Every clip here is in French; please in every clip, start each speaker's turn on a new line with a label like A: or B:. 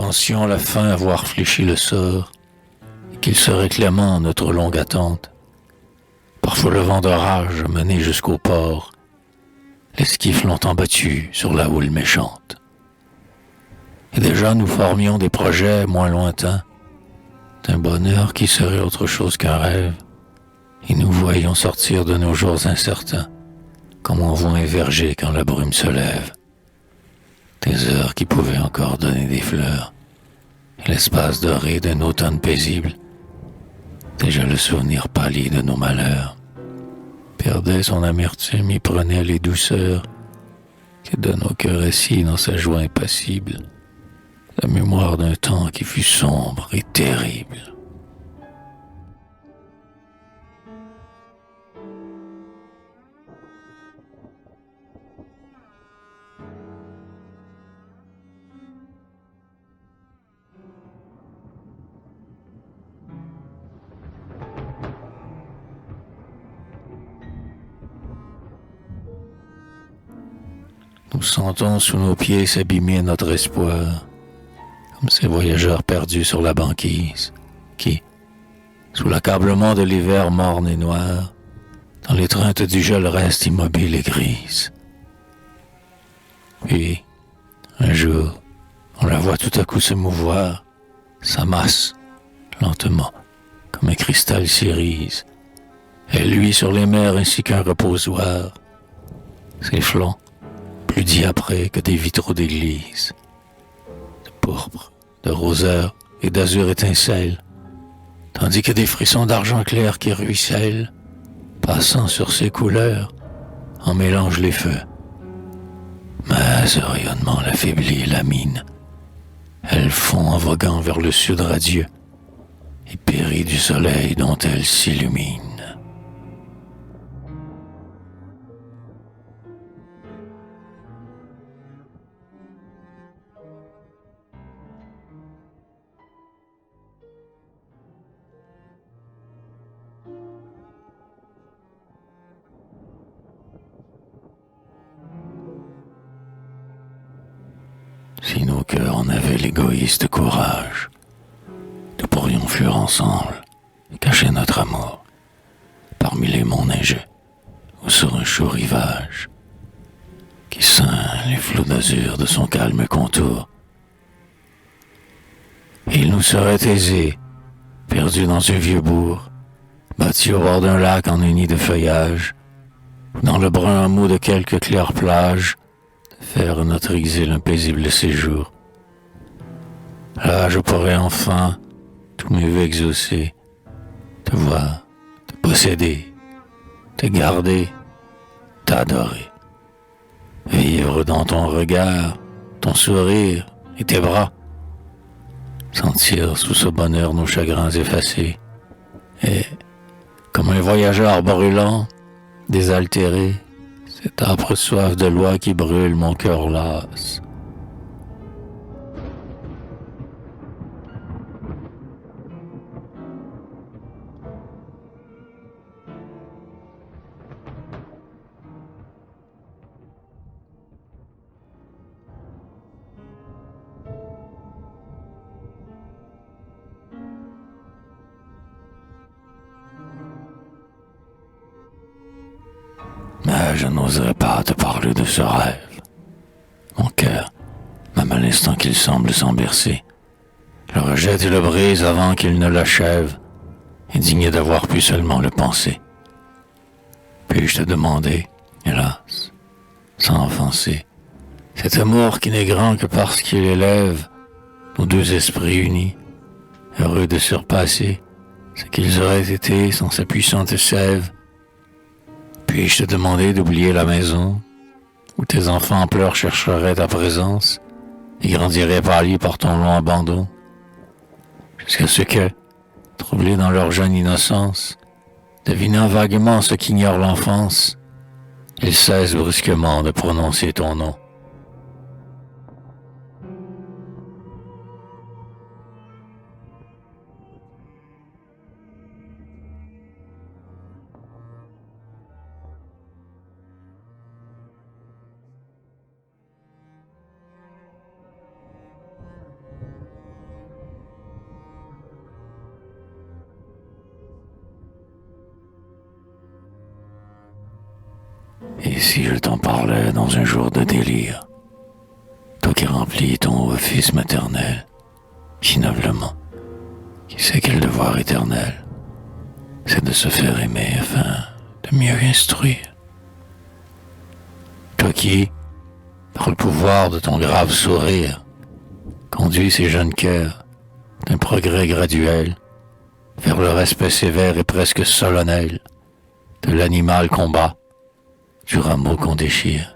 A: pensions la fin avoir fléchi le sort, et qu'il serait clément notre longue attente. Parfois le vent d'orage mené jusqu'au port, l'esquif longtemps battu sur la houle méchante. Et déjà nous formions des projets moins lointains, d'un bonheur qui serait autre chose qu'un rêve, et nous voyions sortir de nos jours incertains, comme on voit un verger quand la brume se lève. Des heures qui pouvaient encore donner des fleurs, et l'espace doré d'un automne paisible. Déjà le souvenir pâli de nos malheurs perdait son amertume et prenait les douceurs que donne au cœur assis dans sa joie impassible la mémoire d'un temps qui fut sombre et terrible. Nous sentons sous nos pieds s'abîmer notre espoir, comme ces voyageurs perdus sur la banquise, qui, sous l'accablement de l'hiver morne et noir, dans l'étreinte du gel restent immobiles et grises. Puis, un jour, on la voit tout à coup se mouvoir, s'amasse, lentement, comme un cristal s'irise. Elle luit sur les mers ainsi qu'un reposoir. Ses flancs, plus diaprés que des vitraux d'église. De pourpre, de roseur et d'azur étincellent, tandis que des frissons d'argent clair qui ruissellent, passant sur ces couleurs, en mélangent les feux. Mais ce rayonnement l'affaiblit et lamine. Elle fond en voguant vers le sud radieux et périt du soleil dont elle s'illumine. Si nos cœurs en avaient l'égoïste courage, nous pourrions fuir ensemble et cacher notre amour parmi les monts neigeux ou sur un chaud rivage qui ceint les flots d'azur de son calme contour. Et il nous serait aisé, perdus dans un vieux bourg, bâti au bord d'un lac en un nid de feuillage, dans le brun hameau de quelques claires plages, faire notre exil un paisible séjour. Là, je pourrais enfin, tous mes vœux exaucés, te voir, te posséder, te garder, t'adorer. Vivre dans ton regard, ton sourire et tes bras. Sentir sous ce bonheur nos chagrins effacés. Et, comme un voyageur brûlant, désaltéré, cette âpre soif de loi qui brûle mon cœur lasse. Mais je n'oserais pas te parler de ce rêve. Mon cœur, même à l'instant qu'il semble s'en bercer, le rejette et le brise avant qu'il ne l'achève, indigné d'avoir pu seulement le penser. Puis-je te demander, hélas, sans offenser, cet amour qui n'est grand que parce qu'il élève nos deux esprits unis, heureux de surpasser ce qu'ils auraient été sans sa puissante sève. Puis-je te demander d'oublier la maison où tes enfants en pleurs chercheraient ta présence et grandiraient pâlis par ton long abandon, jusqu'à ce que, troublés dans leur jeune innocence, devinant vaguement ce qu'ignore l'enfance, ils cessent brusquement de prononcer ton nom. Et si je t'en parlais dans un jour de délire, toi qui remplis ton office maternel, qui noblement, qui sait quel devoir éternel, c'est de se faire aimer afin de mieux instruire. Toi qui, par le pouvoir de ton grave sourire, conduis ces jeunes cœurs d'un progrès graduel vers le respect sévère et presque solennel de l'animal combat, du rameau qu'on déchire.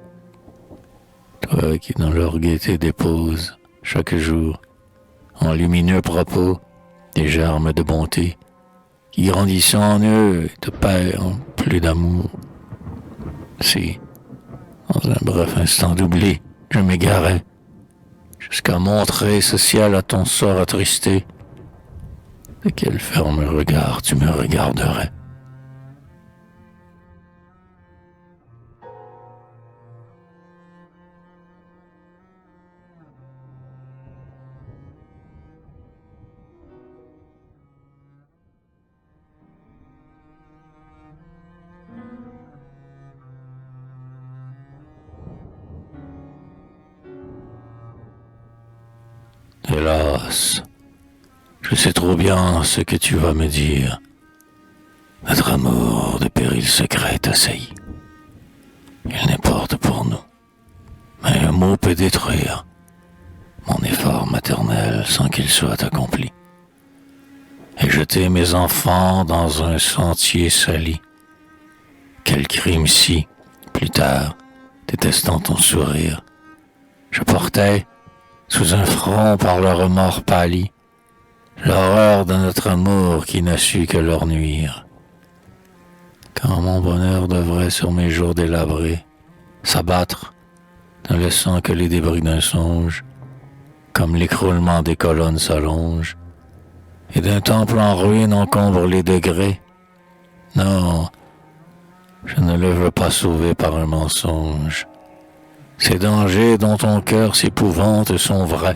A: Toi qui dans leur gaieté déposes chaque jour en lumineux propos des germes de bonté qui grandissant en eux te perdent plus d'amour. Si, dans un bref instant d'oubli, je m'égarais jusqu'à montrer ce ciel à ton sort attristé, de quel ferme regard tu me regarderais. Hélas, je sais trop bien ce que tu vas me dire. Notre amour de péril secret t'assaillit. Il n'importe pour nous, mais un mot peut détruire mon effort maternel sans qu'il soit accompli. Et jeter mes enfants dans un sentier sali. Quel crime si, plus tard, détestant ton sourire, je portais, sous un front par le remords pâli, l'horreur de notre amour qui n'a su que leur nuire. Quand mon bonheur devrait sur mes jours délabrés s'abattre, ne laissant que les débris d'un songe, comme l'écroulement des colonnes s'allonge, et d'un temple en ruine encombre les degrés. Non, je ne le veux pas sauver par un mensonge. Ces dangers dont ton cœur s'épouvante sont vrais.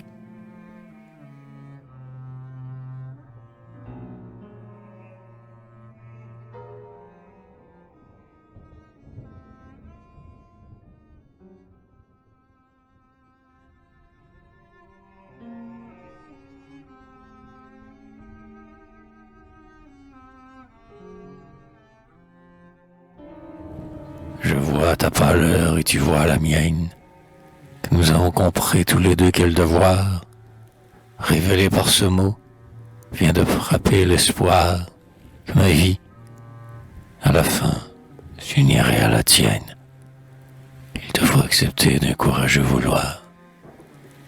A: Je vois ta pâleur et tu vois la mienne, que nous avons compris tous les deux quel devoir, révélé par ce mot, vient de frapper l'espoir que ma vie, à la fin, s'unirait à la tienne. Il te faut accepter d'un courageux vouloir,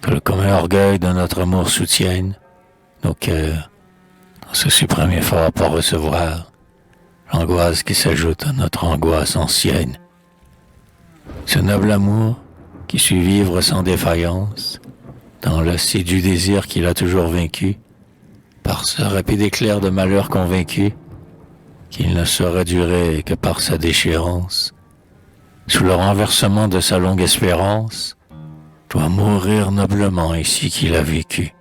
A: que le commun orgueil de notre amour soutienne nos cœurs dans ce suprême effort pour recevoir l'angoisse qui s'ajoute à notre angoisse ancienne. Ce noble amour qui sut vivre sans défaillance dans l'assidu désir qu'il a toujours vaincu, par ce rapide éclair de malheur convaincu qu'il ne saurait durer que par sa déchéance, sous le renversement de sa longue espérance, doit mourir noblement ainsi qu'il a vécu.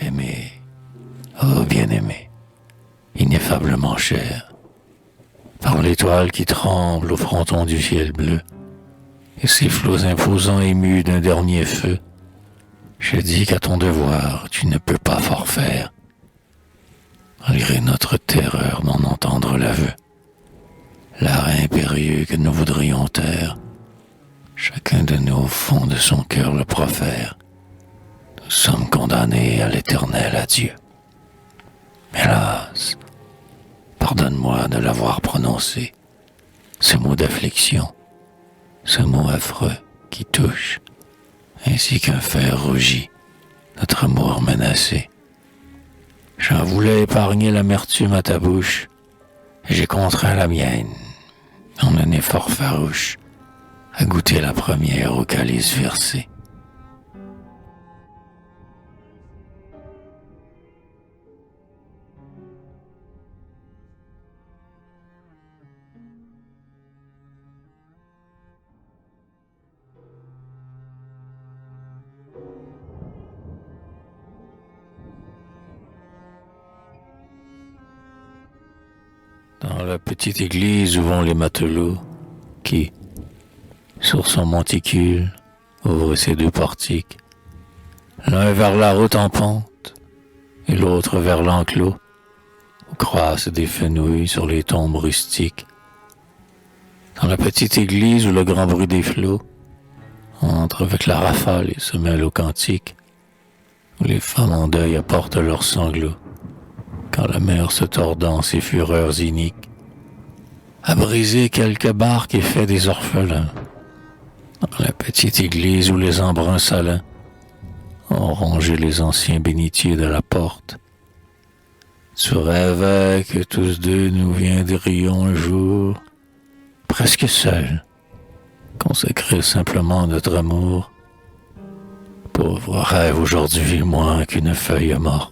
A: Aimé, oh bien-aimé, ineffablement cher, par l'étoile qui tremble au fronton du ciel bleu, et ses flots imposants émus d'un dernier feu, je dis qu'à ton devoir tu ne peux pas forfaire, malgré notre terreur d'en entendre l'aveu. L'arrêt impérieux que nous voudrions taire, chacun de nous au fond de son cœur le profère. Nous sommes condamnés à l'éternel adieu. Hélas, pardonne-moi de l'avoir prononcé, ce mot d'affliction, ce mot affreux qui touche, ainsi qu'un fer rougit, notre amour menacé. J'en voulais épargner l'amertume à ta bouche, et j'ai contraint la mienne, en un effort farouche, à goûter la première au calice versé. Dans la petite église où vont les matelots, qui, sur son monticule, ouvre ses deux portiques, l'un vers la route en pente, et l'autre vers l'enclos, où croissent des fenouilles sur les tombes rustiques. Dans la petite église où le grand bruit des flots entre avec la rafale et se mêle au cantique, où les femmes en deuil apportent leurs sanglots, quand la mer se tordant ses fureurs iniques, a brisé quelques barques et fait des orphelins. Dans la petite église où les embruns salins ont rongé les anciens bénitiers de la porte, tu rêvais que tous deux nous viendrions un jour, presque seuls, consacrer simplement notre amour. Pauvre rêve aujourd'hui moins qu'une feuille morte.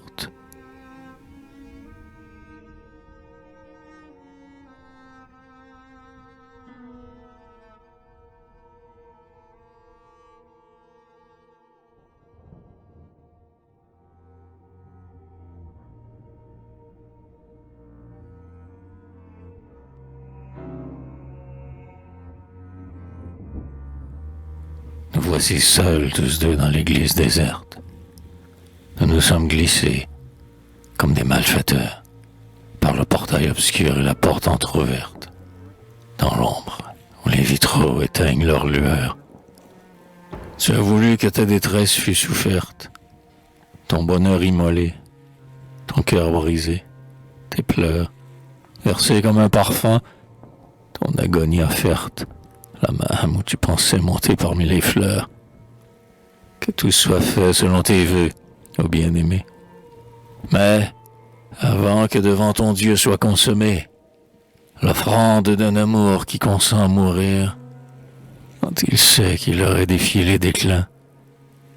A: Nous voici seuls tous deux dans l'église déserte. Nous nous sommes glissés, comme des malfaiteurs, par le portail obscur et la porte entr'ouverte, dans l'ombre, où les vitraux éteignent leur lueur. Tu as voulu que ta détresse fût soufferte, ton bonheur immolé, ton cœur brisé, tes pleurs, versés comme un parfum, ton agonie offerte, la même où tu pensais monter parmi les fleurs. Que tout soit fait selon tes vœux, ô bien-aimé. Mais, avant que devant ton Dieu soit consommée l'offrande d'un amour qui consent à mourir, quand il sait qu'il aurait défié les déclins,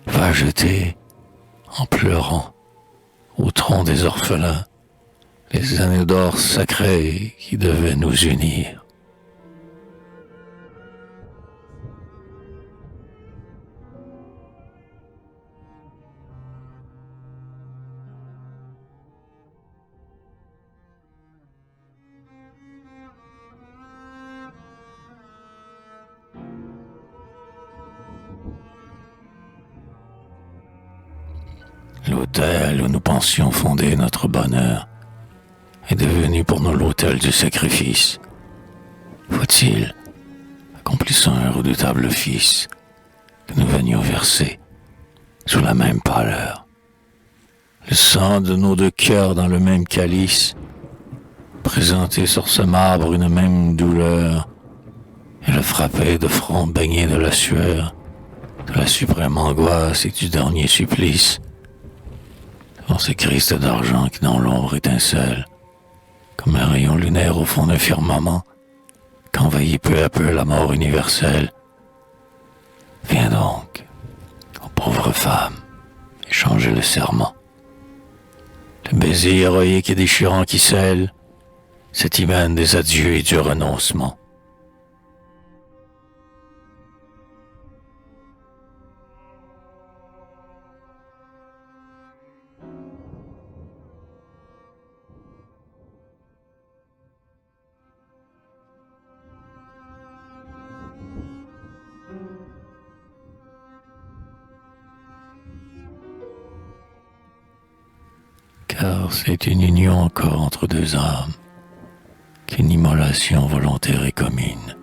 A: va jeter, en pleurant, au tronc des orphelins, les anneaux d'or sacrés qui devaient nous unir. L'autel où nous pensions fonder notre bonheur est devenu pour nous l'autel du sacrifice. Faut-il, accomplissant un redoutable office, que nous venions verser sous la même pâleur le sang de nos deux cœurs dans le même calice, présenter sur ce marbre une même douleur, et le frapper de front baigné de la sueur, de la suprême angoisse et du dernier supplice, devant ce Christ d'argent qui dans l'ombre étincelle, comme un rayon lunaire au fond d'un firmament, qu'envahit peu à peu la mort universelle. Viens donc, ô pauvre femme, échanger le serment. Le baiser héroïque et déchirant qui scelle cet hymen des adieux et du renoncement. Car c'est une union encore entre deux âmes, qu'une immolation volontaire et commune,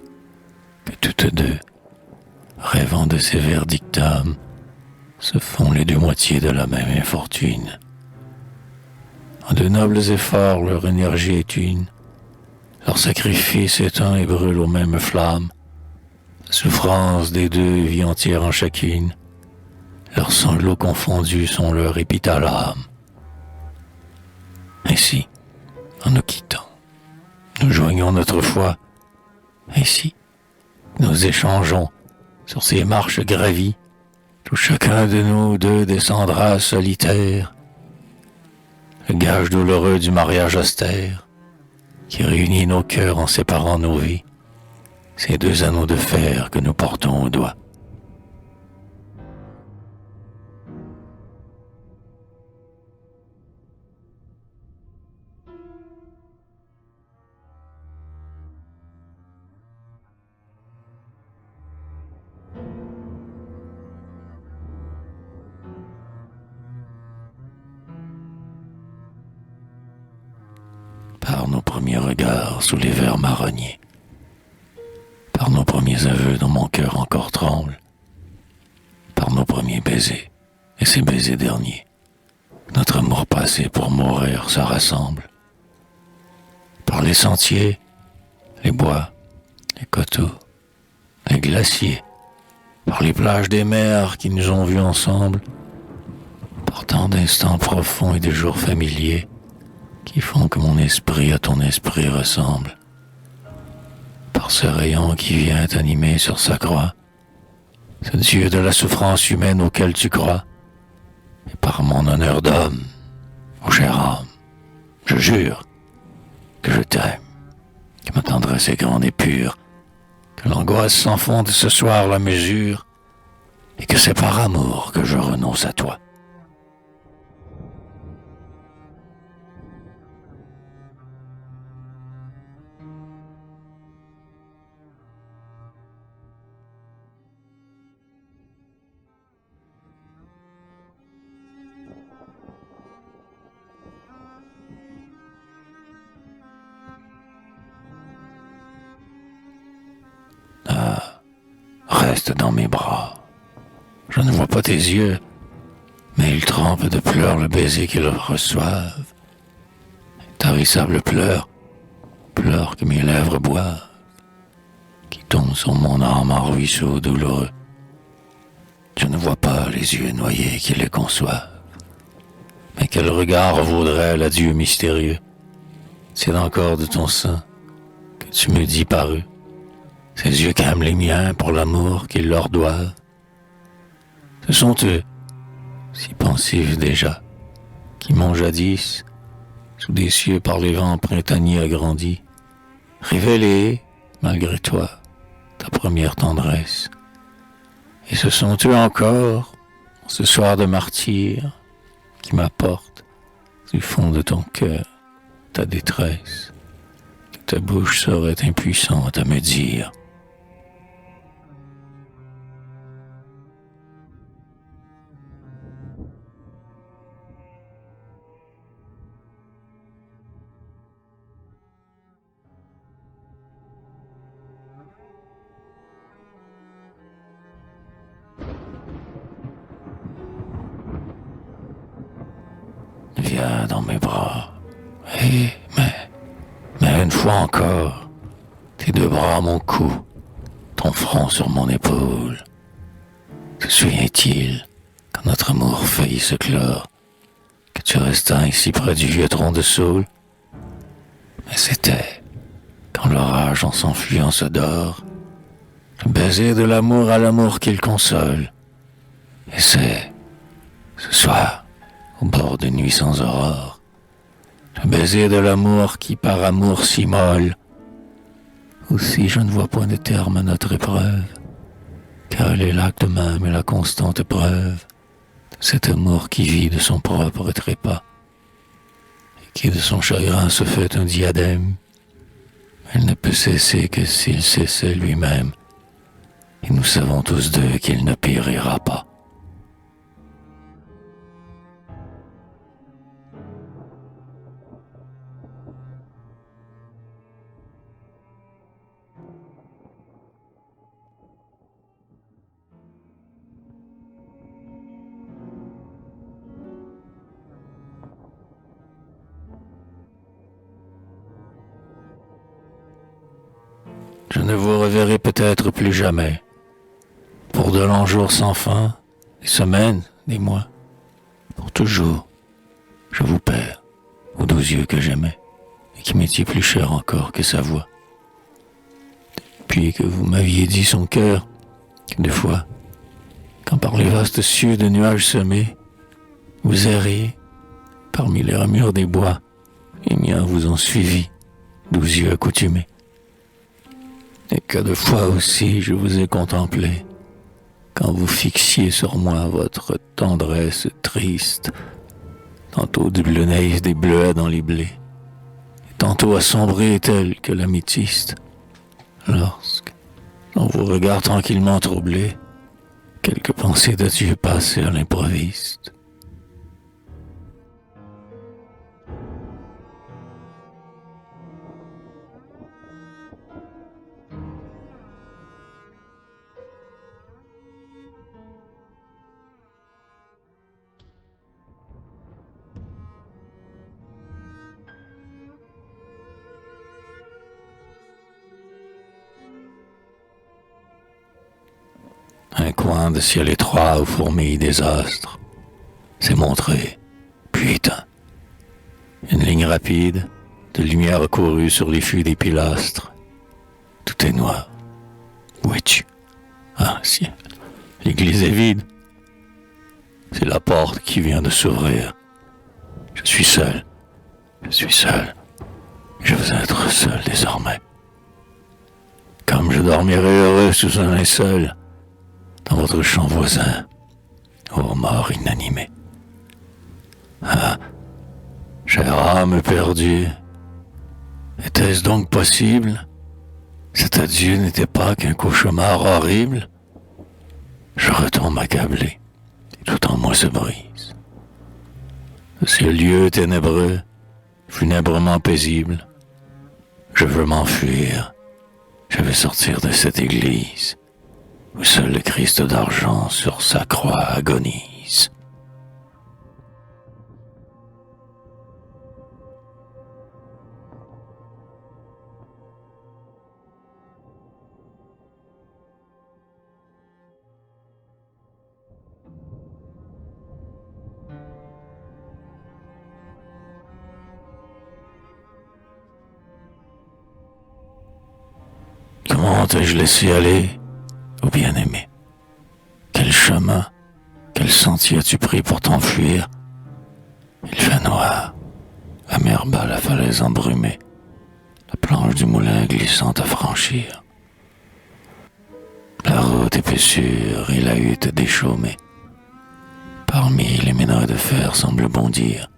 A: que toutes deux, rêvant de sévères dictames, se font les deux moitiés de la même infortune. En de nobles efforts, leur énergie est une, leur sacrifice est un et brûle aux mêmes flammes. La souffrance des deux vit entière en chacune, leurs sanglots confondus sont leur épithalame. Ainsi, en nous quittant, nous joignons notre foi. Ainsi, nous échangeons sur ces marches gravies, où chacun de nous deux descendra solitaire, le gage douloureux du mariage austère, qui réunit nos cœurs en séparant nos vies, ces deux anneaux de fer que nous portons au doigt. premiers regards sous les verres marronniers, par nos premiers aveux dont mon cœur encore tremble, par nos premiers baisers et ces baisers derniers, notre amour passé pour mourir se rassemble. Par les sentiers, les bois, les coteaux, les glaciers, par les plages des mers qui nous ont vus ensemble, par tant d'instants profonds et de jours familiers qui font que mon esprit à ton esprit ressemble, par ce rayon qui vient t'animer sur sa croix, ce Dieu de la souffrance humaine auquel tu crois, et par mon honneur d'homme, ô chère âme, je jure que je t'aime, que ma tendresse est grande et pure, que l'angoisse sans fond de ce soir la mesure, et que c'est par amour que je renonce à toi. Reste dans mes bras. Je ne vois pas tes yeux, mais ils trempent de pleurs le baiser qu'ils reçoivent. Tarissables pleurs que mes lèvres boivent, qui tombent sur mon âme en ruisseau douloureux. Je ne vois pas les yeux noyés qui les conçoivent, mais quel regard vaudrait l'adieu mystérieux? C'est encore de ton sein que tu me dis par eux, ces yeux qu'aiment les miens pour l'amour qu'ils leur doivent. Ce sont eux, si pensifs déjà, qui m'ont jadis, sous des cieux par les vents printaniers agrandis, révélé, malgré toi, ta première tendresse. Et ce sont eux encore, ce soir de martyr, qui m'apportent, du fond de ton cœur, ta détresse, que ta bouche serait impuissante à me dire. Viens dans mes bras, mais une fois encore, tes deux bras à mon cou, ton front sur mon épaule. Te souvient-il, quand notre amour faillit se clore, que tu restais ici près du vieux tronc de saule? Mais c'était, quand l'orage en s'enfuyant se dort, le baiser de l'amour à l'amour qu'il console. Et c'est, ce soir, au bord d'une nuit sans aurore, le baiser de l'amour qui par amour s'immole. Aussi je ne vois point de terme à notre épreuve, car elle est l'acte même et la constante preuve de cet amour qui vit de son propre trépas, et qui de son chagrin se fait un diadème. Elle ne peut cesser que s'il cessait lui-même, et nous savons tous deux qu'il ne périra pas. Je ne vous reverrai peut-être plus jamais. Pour de longs jours sans fin, des semaines, des mois, pour toujours, je vous perds aux doux yeux que j'aimais et qui m'étaient plus chers encore que sa voix. Puis que vous m'aviez dit son cœur, que des fois, quand par les vastes cieux de nuages semés, vous erriez parmi les ramures des bois, les miens vous ont suivi, doux yeux accoutumés. Et que de fois aussi je vous ai contemplé, quand vous fixiez sur moi votre tendresse triste, tantôt du bleu naïf des bleuets dans les blés, et tantôt assombrée telle que l'améthyste, lorsque, dans vos regards tranquillement troublés, quelques pensées d'adieu passaient à l'improviste. coin de ciel étroit où fourmillent des astres, s'est montré, putain. Une ligne rapide, de lumière courue sur les fûts des pilastres. Tout est noir. Witch. Ah, ciel. L'église est vide. C'est la porte qui vient de s'ouvrir. Je suis seul. Je suis seul. Je veux être seul désormais. Comme je dormirai heureux sous un linceul, dans votre champ voisin, ô mort inanimé. Ah, chère âme perdue, était-ce donc possible? Cet adieu n'était pas qu'un cauchemar horrible? Je retombe accablé, et tout en moi se brise. De ces lieux ténébreux, funèbrement paisibles, je veux m'enfuir, je veux sortir de cette église, où seul le Christ d'argent sur sa croix agonise. Comment t'ai-je laissé aller, ô bien-aimé? Quel chemin, quel sentier as-tu pris pour t'enfuir? Il fait noir, la mer bat la falaise embrumée, la planche du moulin glissante à franchir. La route est peu sûre et la hutte déchaumée. Parmi les ménages de fer semblent bondir,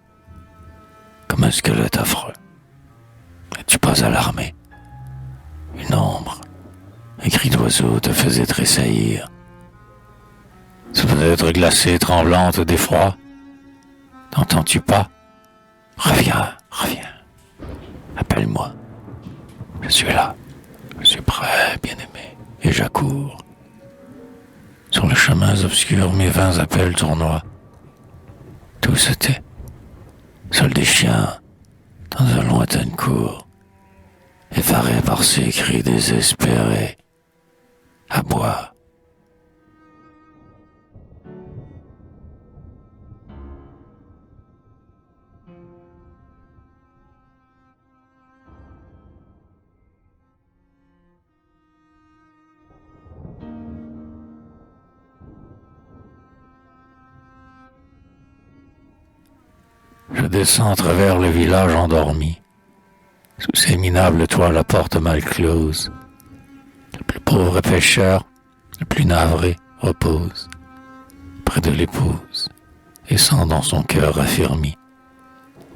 A: comme un squelette affreux. N'es-tu pas alarmé? Une ombre, un cri d'oiseau te faisait tressaillir. Tu peux être glacée, tremblante d'effroi. N'entends-tu pas? Reviens, reviens. Appelle-moi. Je suis là. Je suis prêt, bien-aimé, et j'accours. Sur les chemins obscurs, mes vains appels tournoient. Tout se tait. Seuls des chiens, dans une lointaine cour, effarés par ces cris désespérés, aboient. Je descends à travers le village endormi. Sous ces minables toits, la porte mal close. Le plus pauvre pêcheur, le plus navré, repose près de l'épouse et sent dans son cœur affermi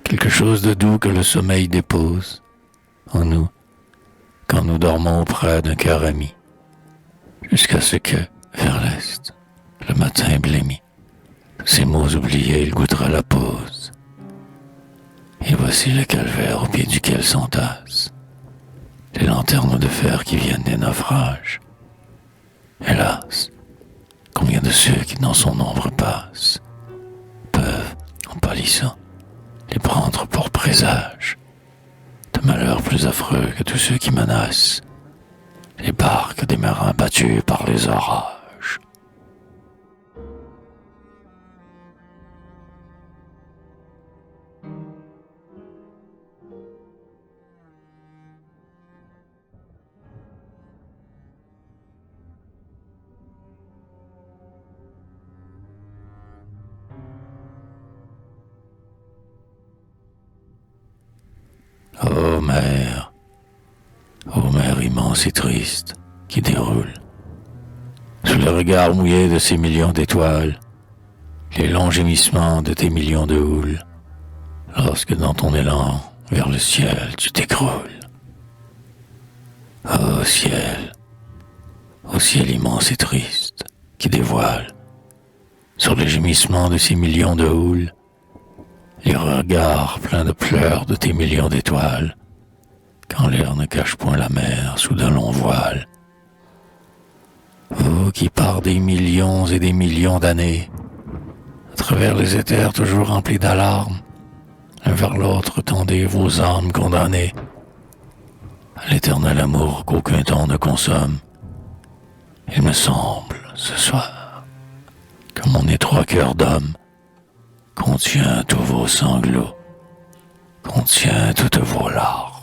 A: quelque chose de doux que le sommeil dépose en nous quand nous dormons auprès d'un cœur ami, jusqu'à ce que, vers l'est, le matin blêmi, ces mots oubliés, il goûtera la pause. Et voici le calvaire au pied duquel s'entassent les lanternes de fer qui viennent des naufrages. Hélas, combien de ceux qui dans son ombre passent peuvent, en pâlissant, les prendre pour présage de malheurs plus affreux que tous ceux qui menacent les barques des marins battus par les orages. Ô mer immense et triste, qui déroule, sous le regard mouillé de ces millions d'étoiles, les longs gémissements de tes millions de houles, lorsque dans ton élan vers le ciel tu t'écroules. Ô ciel immense et triste, qui dévoile, sur le gémissement de ces millions de houles, les regards pleins de pleurs de tes millions d'étoiles, quand l'air ne cache point la mer sous d'un long voile. Vous qui par des millions et des millions d'années, à travers les éthers toujours remplis d'alarmes, l'un vers l'autre tendez vos âmes condamnées à l'éternel amour qu'aucun temps ne consomme, il me semble, ce soir, que mon étroit cœur d'homme contient tous vos sanglots, contient toutes vos larmes.